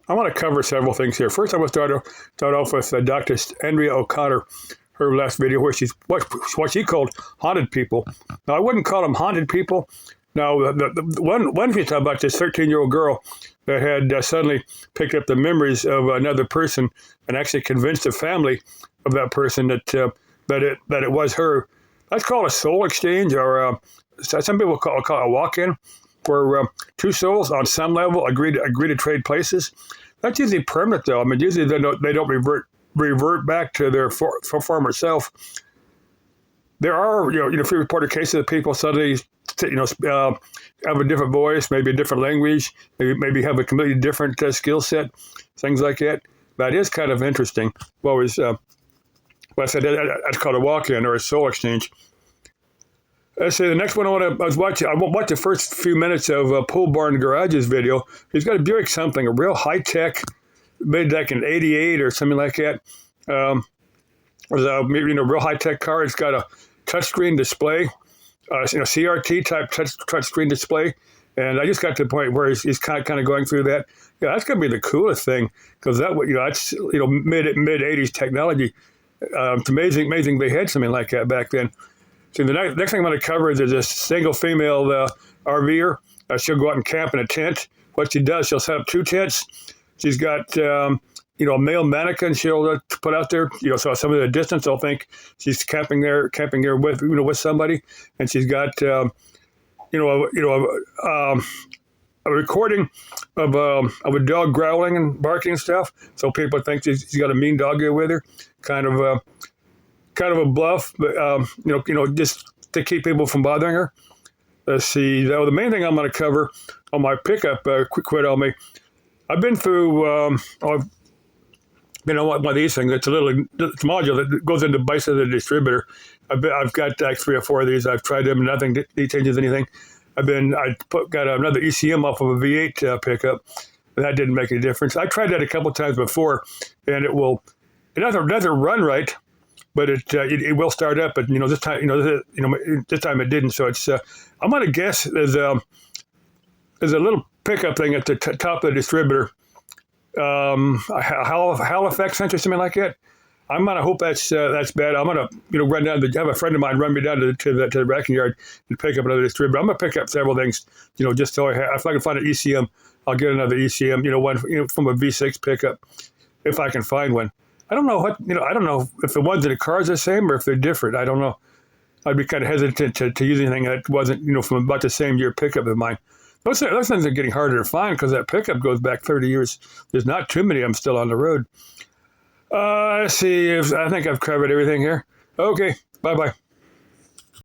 I want to cover several things here. First, I want to start off with Dr. Andrea O'Connor, her last video where she's what she called haunted people. Now, I wouldn't call them haunted people. Now, the one she's talking about this 13-year-old girl that had suddenly picked up the memories of another person and actually convinced the family of that person that it was her. That's called a soul exchange, or some people call it a walk-in, where two souls on some level agree to trade places. That's usually permanent, though. I mean, usually they don't revert back to their former self. There are if you reported cases of people suddenly have a different voice, maybe a different language, maybe have a completely different skill set, things like that. That is kind of interesting. Well, I said that's called a walk-in or a soul exchange. Let's see, the next one I was watching. I watched the first few minutes of Pole Barn Garage's video. He's got a Buick something, a real high-tech, made like in '88 or something like that. It was a real high-tech car. It's got a touchscreen display, CRT type touchscreen display. And I just got to the point where he's kind of going through that. Yeah, that's going to be the coolest thing, because that's mid '80s technology. It's amazing they had something like that back then. So the next thing I'm going to cover is a single female RVer. She'll go out and camp in a tent. What she does, she'll set up two tents. She's got a male mannequin she'll put out there. So some of the distance they'll think she's camping there with somebody, and she's got a recording of a dog growling and barking and stuff. So people think she's got a mean dog here with her. Kind of a bluff, but just to keep people from bothering her. Let's see. The main thing I'm going to cover on my pickup, quit on me. I've been through. I've been on one of these things. It's it's a module that goes into base of the distributor. I've got like 3 or 4 of these. I've tried them. Nothing changes anything. Got another ECM off of a V8 pickup. And that didn't make any difference. I tried that a couple of times before, and it doesn't run right. But it will start up, but this time this time it didn't. So it's I'm gonna guess there's a little pickup thing at the top of the distributor, Halifax sensor, something like that. I'm gonna hope that's bad. I'm gonna run down have a friend of mine run me down to the racking yard and pick up another distributor. I'm gonna pick up several things, just so if I can find an ECM, I'll get another ECM, one from a V6 pickup, if I can find one. I don't know I don't know if the ones in the car is the same or if they're different. I don't know. I'd be kind of hesitant to use anything that wasn't, from about the same year pickup of mine. Those things are getting harder to find because that pickup goes back 30 years. There's not too many of them still on the road. Let's see. I think I've covered everything here. Okay. Bye-bye.